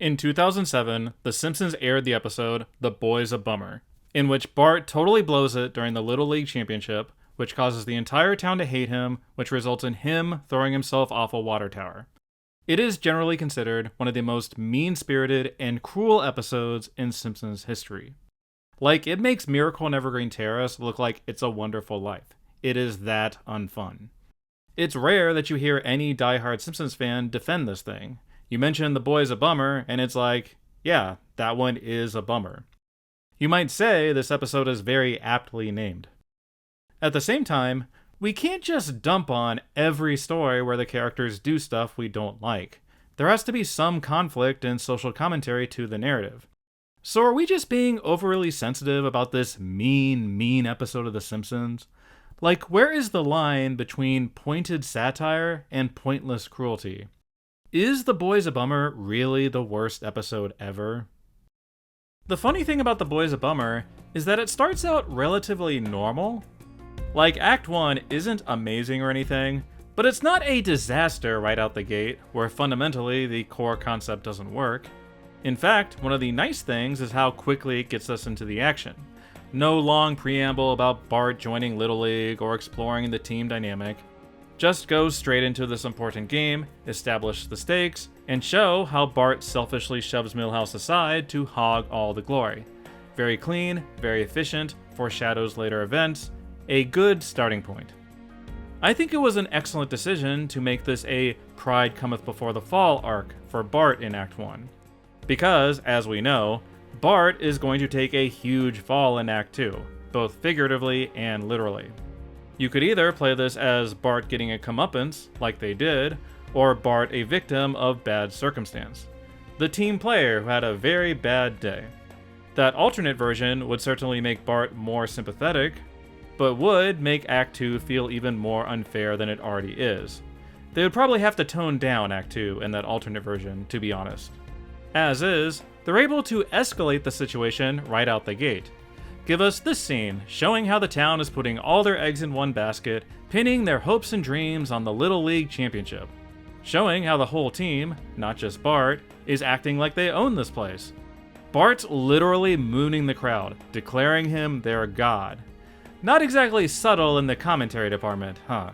In 2007, The Simpsons aired the episode The Boy's a Bummer, in which Bart totally blows it during the Little League Championship, which causes the entire town to hate him, which results in him throwing himself off a water tower. It is generally considered one of the most mean-spirited and cruel episodes in Simpsons history. Like, it makes Miracle on Evergreen Terrace look like It's a Wonderful Life. It is that unfun. It's rare that you hear any diehard Simpsons fan defend this thing. You mention The Boy's a Bummer, and it's like, yeah, that one is a bummer. You might say this episode is very aptly named. At the same time, we can't just dump on every story where the characters do stuff we don't like. There has to be some conflict and social commentary to the narrative. So are we just being overly sensitive about this mean episode of The Simpsons? Like, where is the line between pointed satire and pointless cruelty? Is The Boy's a Bummer really the worst episode ever? The funny thing about The Boy's a Bummer is that it starts out relatively normal. Like, Act 1 isn't amazing or anything, but it's not a disaster right out the gate, where fundamentally the core concept doesn't work. In fact, one of the nice things is how quickly it gets us into the action. No long preamble about Bart joining Little League or exploring the team dynamic. Just goes straight into this important game, establish the stakes, and show how Bart selfishly shoves Milhouse aside to hog all the glory. Very clean, very efficient, foreshadows later events, a good starting point. I think it was an excellent decision to make this a Pride Cometh Before the Fall arc for Bart in Act 1. Because, as we know, Bart is going to take a huge fall in Act 2, both figuratively and literally. You could either play this as Bart getting a comeuppance, like they did, or Bart a victim of bad circumstance. The team player who had a very bad day. That alternate version would certainly make Bart more sympathetic, but would make Act 2 feel even more unfair than it already is. They would probably have to tone down Act 2 in that alternate version, to be honest. As is, they're able to escalate the situation right out the gate. Give us this scene, showing how the town is putting all their eggs in one basket, pinning their hopes and dreams on the Little League Championship. Showing how the whole team, not just Bart, is acting like they own this place. Bart's literally mooning the crowd, declaring him their god. Not exactly subtle in the commentary department, huh?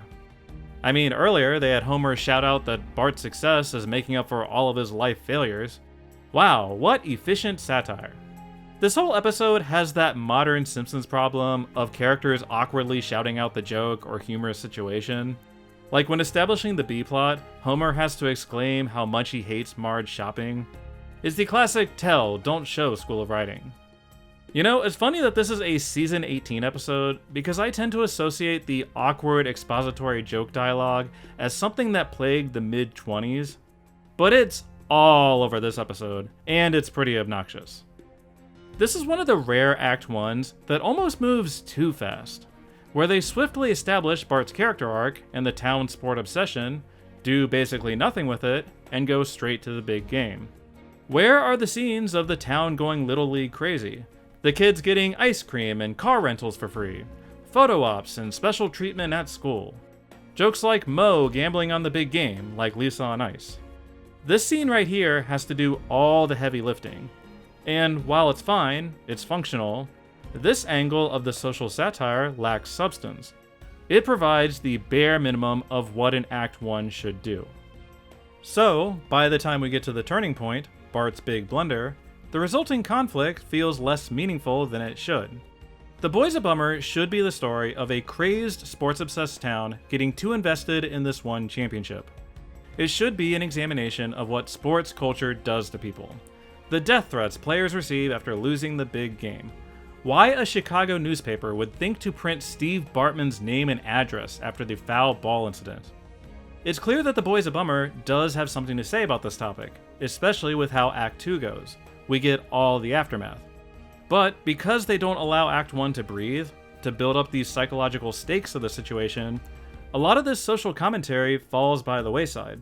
I mean, earlier they had Homer shout out that Bart's success is making up for all of his life failures. Wow, what efficient satire. This whole episode has that modern Simpsons problem of characters awkwardly shouting out the joke or humorous situation. Like when establishing the B-plot, Homer has to exclaim how much he hates Marge shopping. It's the classic tell, don't show school of writing. You know, it's funny that this is a Season 18 episode, because I tend to associate the awkward expository joke dialogue as something that plagued the mid-20s. But it's all over this episode, and it's pretty obnoxious. This is one of the rare Act 1s that almost moves too fast, where they swiftly establish Bart's character arc and the town sport obsession, do basically nothing with it, and go straight to the big game. Where are the scenes of the town going Little League crazy? The kids getting ice cream and car rentals for free, photo ops and special treatment at school. Jokes like Moe gambling on the big game, like Lisa on Ice. This scene right here has to do all the heavy lifting. And while it's fine, it's functional, this angle of the social satire lacks substance. It provides the bare minimum of what an Act 1 should do. So, by the time we get to the turning point, Bart's big blunder, the resulting conflict feels less meaningful than it should. The Boy's a Bummer should be the story of a crazed, sports-obsessed town getting too invested in this one championship. It should be an examination of what sports culture does to people. The death threats players receive after losing the big game. Why a Chicago newspaper would think to print Steve Bartman's name and address after the foul ball incident. It's clear that The Boy's a Bummer does have something to say about this topic, especially with how Act 2 goes. We get all the aftermath. But because they don't allow Act 1 to breathe, to build up these psychological stakes of the situation, a lot of this social commentary falls by the wayside.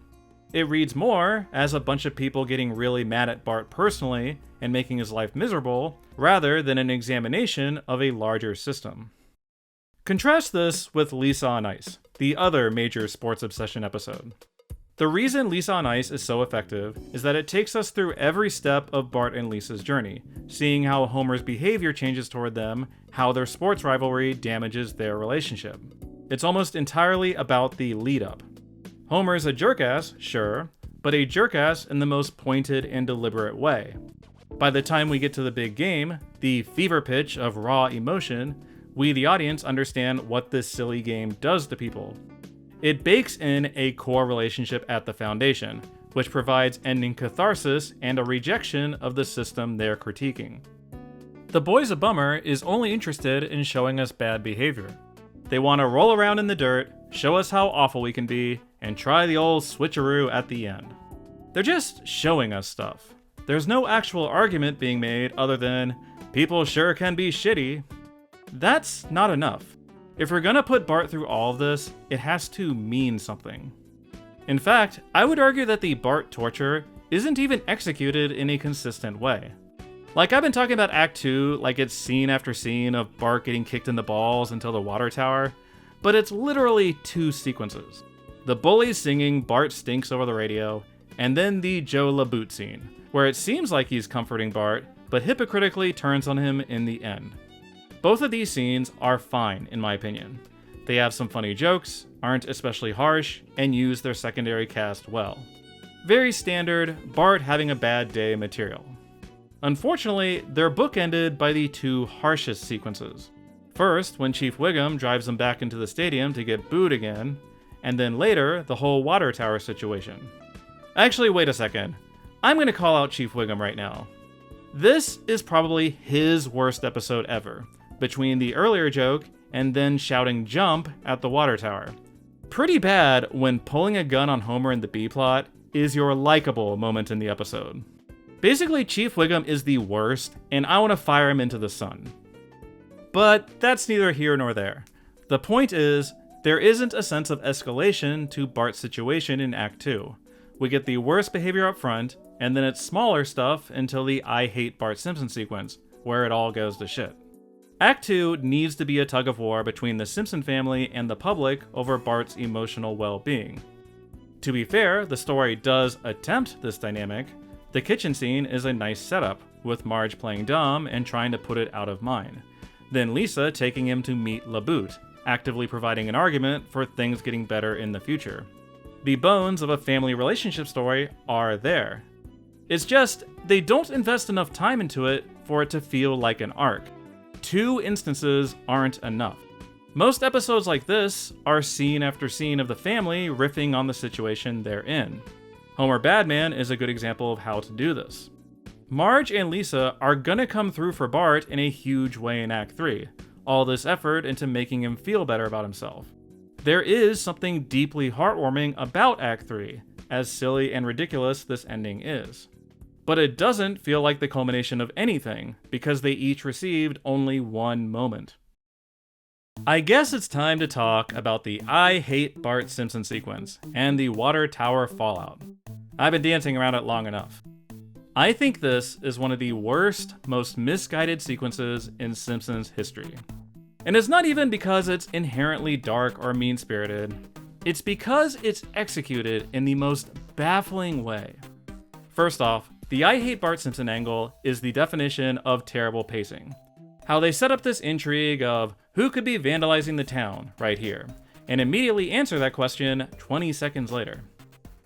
It reads more as a bunch of people getting really mad at Bart personally and making his life miserable, rather than an examination of a larger system. Contrast this with Lisa on Ice, the other major sports obsession episode. The reason Lisa on Ice is so effective is that it takes us through every step of Bart and Lisa's journey, seeing how Homer's behavior changes toward them, how their sports rivalry damages their relationship. It's almost entirely about the lead-up. Homer's a jerk-ass, sure, but a jerk-ass in the most pointed and deliberate way. By the time we get to the big game, the fever pitch of raw emotion, we the audience understand what this silly game does to people. It bakes in a core relationship at the foundation, which provides ending catharsis and a rejection of the system they're critiquing. The Boy's a Bummer is only interested in showing us bad behavior. They want to roll around in the dirt, show us how awful we can be, and try the old switcheroo at the end. They're just showing us stuff. There's no actual argument being made other than, people sure can be shitty. That's not enough. If we're gonna put Bart through all of this, it has to mean something. In fact, I would argue that the Bart torture isn't even executed in a consistent way. Like, I've been talking about Act 2 like it's scene after scene of Bart getting kicked in the balls until the water tower, but it's literally 2 sequences. The bullies singing Bart Stinks over the radio, and then the Joe LaBoot scene, where it seems like he's comforting Bart, but hypocritically turns on him in the end. Both of these scenes are fine, in my opinion. They have some funny jokes, aren't especially harsh, and use their secondary cast well. Very standard Bart having a bad day material. Unfortunately, they're bookended by the 2 harshest sequences. First, when Chief Wiggum drives them back into the stadium to get booed again, and then later, the whole water tower situation. Actually, wait a second. I'm gonna call out Chief Wiggum right now. This is probably his worst episode ever, between the earlier joke and then shouting jump at the water tower. Pretty bad when pulling a gun on Homer in the B-plot is your likable moment in the episode. Basically, Chief Wiggum is the worst, and I want to fire him into the sun. But that's neither here nor there. The point is, there isn't a sense of escalation to Bart's situation in Act 2. We get the worst behavior up front, and then it's smaller stuff until the I hate Bart Simpson sequence, where it all goes to shit. Act 2 needs to be a tug of war between the Simpson family and the public over Bart's emotional well-being. To be fair, the story does attempt this dynamic. The kitchen scene is a nice setup, with Marge playing dumb and trying to put it out of mind. Then Lisa taking him to meet LaBoot, actively providing an argument for things getting better in the future. The bones of a family relationship story are there. It's just, they don't invest enough time into it for it to feel like an arc. 2 instances aren't enough. Most episodes like this are scene after scene of the family riffing on the situation they're in. Homer Badman is a good example of how to do this. Marge and Lisa are gonna come through for Bart in a huge way in Act 3, all this effort into making him feel better about himself. There is something deeply heartwarming about Act 3, as silly and ridiculous this ending is. But it doesn't feel like the culmination of anything, because they each received only 1 moment. I guess it's time to talk about the I hate Bart Simpson sequence, and the water tower fallout. I've been dancing around it long enough. I think this is one of the worst, most misguided sequences in Simpsons history. And it's not even because it's inherently dark or mean-spirited, it's because it's executed in the most baffling way. First off, the I hate Bart Simpson angle is the definition of terrible pacing. How they set up this intrigue of who could be vandalizing the town right here, and immediately answer that question 20 seconds later.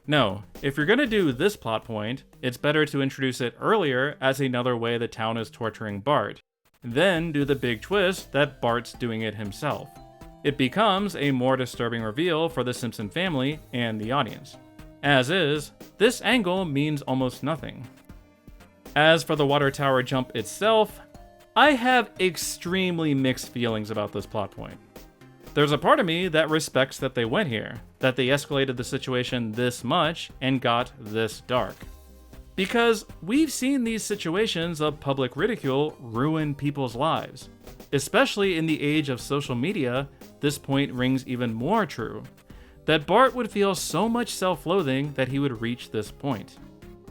No, if you're gonna do this plot point, it's better to introduce it earlier as another way the town is torturing Bart, then do the big twist that Bart's doing it himself. It becomes a more disturbing reveal for the Simpson family and the audience. As is, this angle means almost nothing. As for the water tower jump itself, I have extremely mixed feelings about this plot point. There's a part of me that respects that they went here, that they escalated the situation this much and got this dark. Because we've seen these situations of public ridicule ruin people's lives. Especially in the age of social media, this point rings even more true. That Bart would feel so much self-loathing that he would reach this point.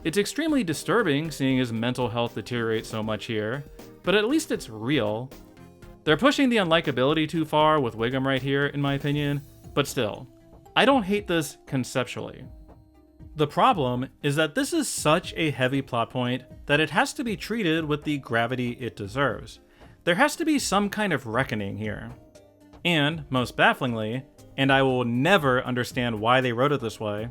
It's extremely disturbing seeing his mental health deteriorate so much here, but at least it's real. They're pushing the unlikability too far with Wiggum right here, in my opinion, but still, I don't hate this conceptually. The problem is that this is such a heavy plot point that it has to be treated with the gravity it deserves. There has to be some kind of reckoning here. And, most bafflingly, and I will never understand why they wrote it this way,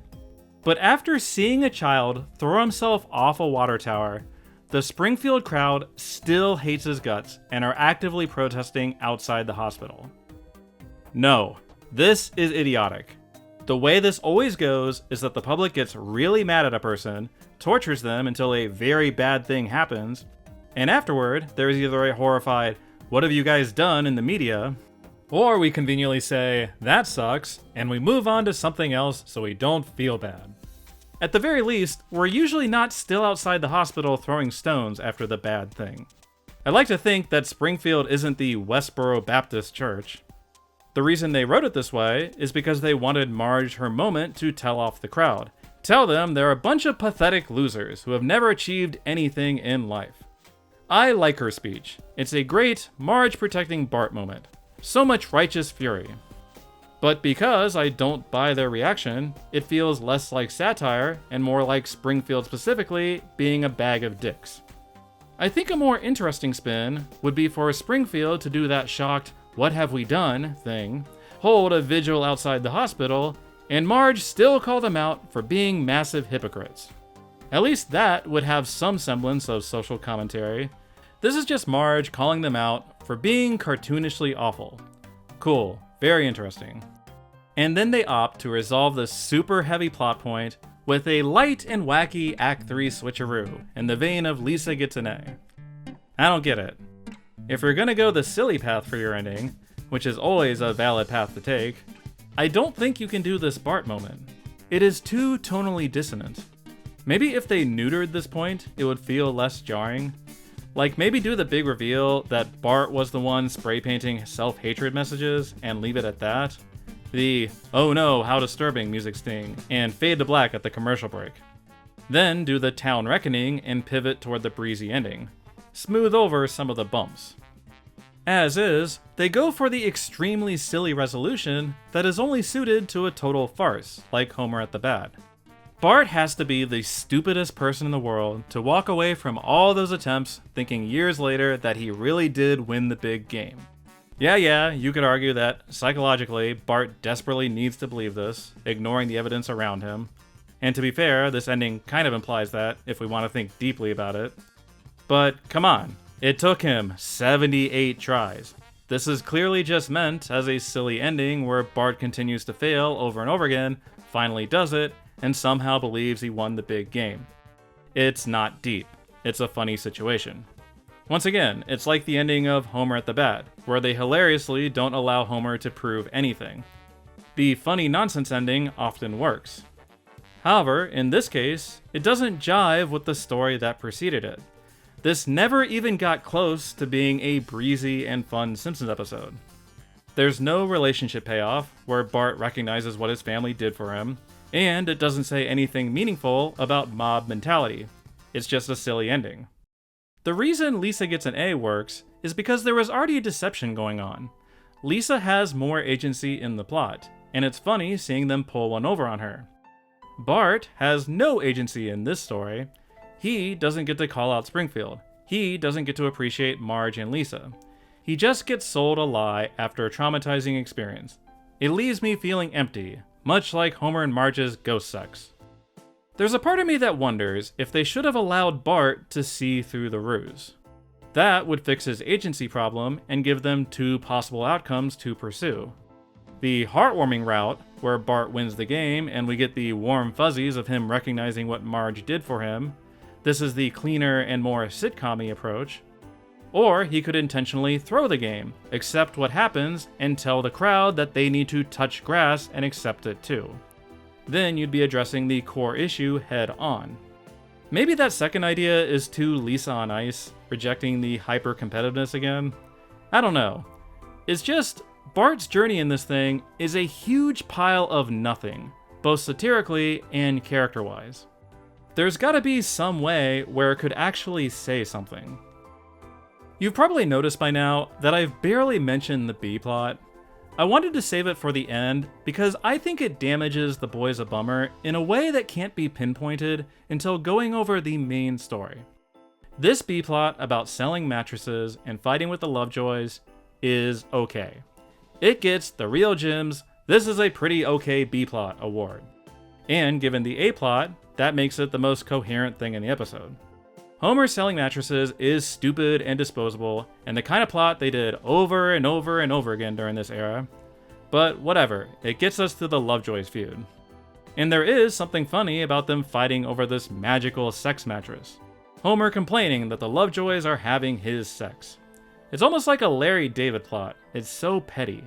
but after seeing a child throw himself off a water tower, the Springfield crowd still hates his guts and are actively protesting outside the hospital. No, this is idiotic. The way this always goes is that the public gets really mad at a person, tortures them until a very bad thing happens, and afterward, there's either a horrified, "What have you guys done?" in the media, or we conveniently say, "That sucks," and we move on to something else so we don't feel bad. At the very least, we're usually not still outside the hospital throwing stones after the bad thing. I like to think that Springfield isn't the Westboro Baptist Church. The reason they wrote it this way is because they wanted Marge her moment to tell off the crowd. Tell them they're a bunch of pathetic losers who have never achieved anything in life. I like her speech. It's a great Marge protecting Bart moment. So much righteous fury. But because I don't buy their reaction, it feels less like satire and more like Springfield specifically being a bag of dicks. I think a more interesting spin would be for Springfield to do that shocked "what have we done" thing, hold a vigil outside the hospital, and Marge still call them out for being massive hypocrites. At least that would have some semblance of social commentary. This is just Marge calling them out for being cartoonishly awful. Cool. Very interesting. And then they opt to resolve this super heavy plot point with a light and wacky Act 3 switcheroo in the vein of Lisa gets an A. I don't get it. If you're gonna go the silly path for your ending, which is always a valid path to take, I don't think you can do this Bart moment. It is too tonally dissonant. Maybe if they neutered this point, it would feel less jarring. Like, maybe do the big reveal that Bart was the one spray painting self-hatred messages and leave it at that. The "oh no, how disturbing" music sting, and fade to black at the commercial break. Then do the town reckoning and pivot toward the breezy ending. Smooth over some of the bumps. As is, they go for the extremely silly resolution that is only suited to a total farce, like Homer at the Bat. Bart has to be the stupidest person in the world to walk away from all those attempts thinking years later that he really did win the big game. Yeah, you could argue that, psychologically, Bart desperately needs to believe this, ignoring the evidence around him. And to be fair, this ending kind of implies that, if we want to think deeply about it. But come on, it took him 78 tries. This is clearly just meant as a silly ending where Bart continues to fail over and over again, finally does it, and somehow believes he won the big game. It's not deep. It's a funny situation. Once again, it's like the ending of Homer at the Bat, where they hilariously don't allow Homer to prove anything. The funny nonsense ending often works. However, in this case, it doesn't jive with the story that preceded it. This never even got close to being a breezy and fun Simpsons episode. There's no relationship payoff, where Bart recognizes what his family did for him, and it doesn't say anything meaningful about mob mentality. It's just a silly ending. The reason Lisa gets an A works is because there was already a deception going on. Lisa has more agency in the plot, and it's funny seeing them pull one over on her. Bart has no agency in this story. He doesn't get to call out Springfield. He doesn't get to appreciate Marge and Lisa. He just gets sold a lie after a traumatizing experience. It leaves me feeling empty, much like Homer and Marge's ghost sex. There's a part of me that wonders if they should have allowed Bart to see through the ruse. That would fix his agency problem and give them two possible outcomes to pursue. The heartwarming route, where Bart wins the game and we get the warm fuzzies of him recognizing what Marge did for him. This is the cleaner and more sitcom-y approach. Or he could intentionally throw the game, accept what happens, and tell the crowd that they need to touch grass and accept it too. Then you'd be addressing the core issue head on. Maybe that second idea is too Lisa on Ice, rejecting the hyper-competitiveness again? I don't know. It's just, Bart's journey in this thing is a huge pile of nothing, both satirically and character-wise. There's gotta be some way where it could actually say something. You've probably noticed by now that I've barely mentioned the B-plot. I wanted to save it for the end because I think it damages The Boy's a Bummer in a way that can't be pinpointed until going over the main story. This B-plot about selling mattresses and fighting with the Lovejoys is okay. It gets the Real Jim's "This is a pretty okay B-plot" award. And given the A-plot, that makes it the most coherent thing in the episode. Homer selling mattresses is stupid and disposable, and the kind of plot they did over and over and over again during this era. But whatever, it gets us to the Lovejoys feud. And there is something funny about them fighting over this magical sex mattress. Homer complaining that the Lovejoys are having his sex. It's almost like a Larry David plot. It's so petty.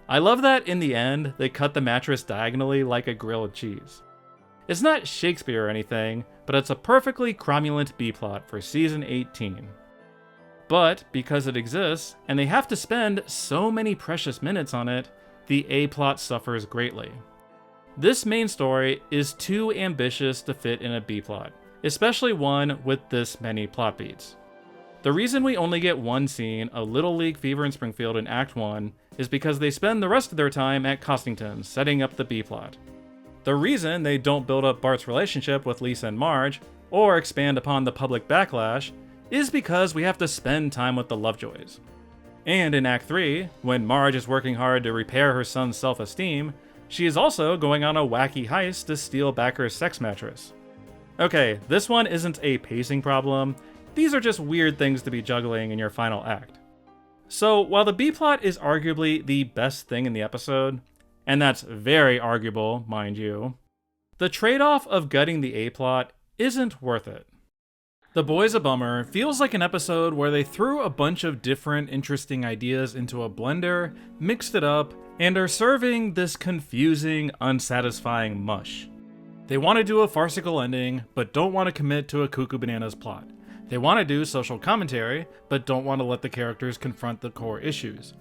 I love that in the end, they cut the mattress diagonally like a grilled cheese. It's not Shakespeare or anything, but it's a perfectly cromulent B-plot for season 18. But because it exists, and they have to spend so many precious minutes on it, the A-plot suffers greatly. This main story is too ambitious to fit in a B-plot, especially one with this many plot beats. The reason we only get one scene of Little League Fever in Springfield in Act 1 is because they spend the rest of their time at Costington setting up the B-plot. The reason they don't build up Bart's relationship with Lisa and Marge, or expand upon the public backlash, is because we have to spend time with the Lovejoys. And in Act 3, when Marge is working hard to repair her son's self-esteem, she is also going on a wacky heist to steal back her sex mattress. Okay, this one isn't a pacing problem, these are just weird things to be juggling in your final act. So while the B-plot is arguably the best thing in the episode, and that's very arguable, mind you, the trade-off of gutting the A-plot isn't worth it. The Boy's a Bummer feels like an episode where they threw a bunch of different interesting ideas into a blender, mixed it up, and are serving this confusing, unsatisfying mush. They want to do a farcical ending, but don't want to commit to a Cuckoo Bananas plot. They want to do social commentary, but don't want to let the characters confront the core issues.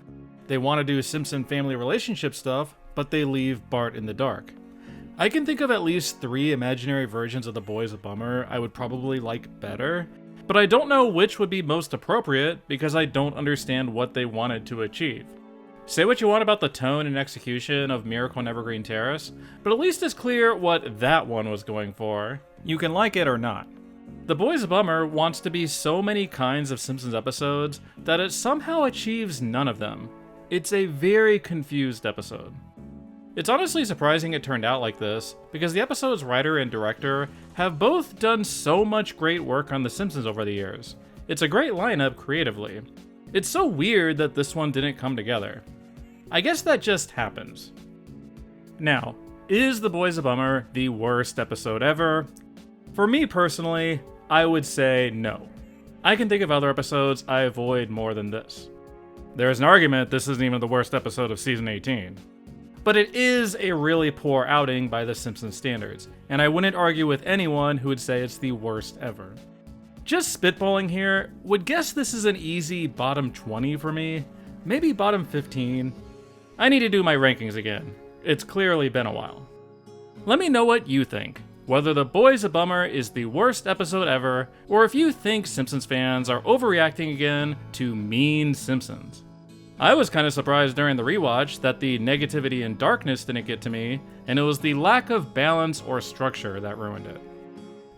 They want to do Simpson family relationship stuff, but they leave Bart in the dark. I can think of at least 3 imaginary versions of The Boy's a Bummer I would probably like better, but I don't know which would be most appropriate because I don't understand what they wanted to achieve. Say what you want about the tone and execution of Miracle on Evergreen Terrace, but at least it's clear what that one was going for. You can like it or not. The Boy's a Bummer wants to be so many kinds of Simpsons episodes that it somehow achieves none of them. It's a very confused episode. It's honestly surprising it turned out like this, because the episode's writer and director have both done so much great work on The Simpsons over the years. It's a great lineup creatively. It's so weird that this one didn't come together. I guess that just happens. Now, is The Boy's a Bummer the worst episode ever? For me personally, I would say no. I can think of other episodes I avoid more than this. There's an argument this isn't even the worst episode of season 18. But it is a really poor outing by the Simpsons standards, and I wouldn't argue with anyone who would say it's the worst ever. Just spitballing here, would guess this is an easy bottom 20 for me, maybe bottom 15. I need to do my rankings again. It's clearly been a while. Let me know what you think, whether The Boy's a Bummer is the worst episode ever, or if you think Simpsons fans are overreacting again to mean Simpsons. I was kind of surprised during the rewatch that the negativity and darkness didn't get to me, and it was the lack of balance or structure that ruined it.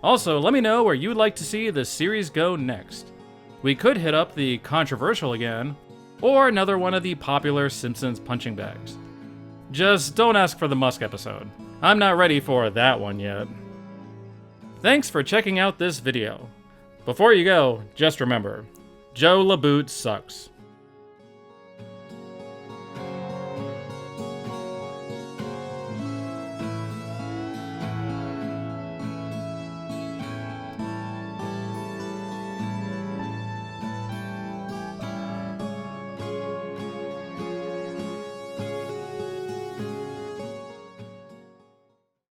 Also, let me know where you'd like to see the series go next. We could hit up the controversial again, or another one of the popular Simpsons punching bags. Just don't ask for the Musk episode. I'm not ready for that one yet. Thanks for checking out this video. Before you go, just remember, Joe LaBoot sucks.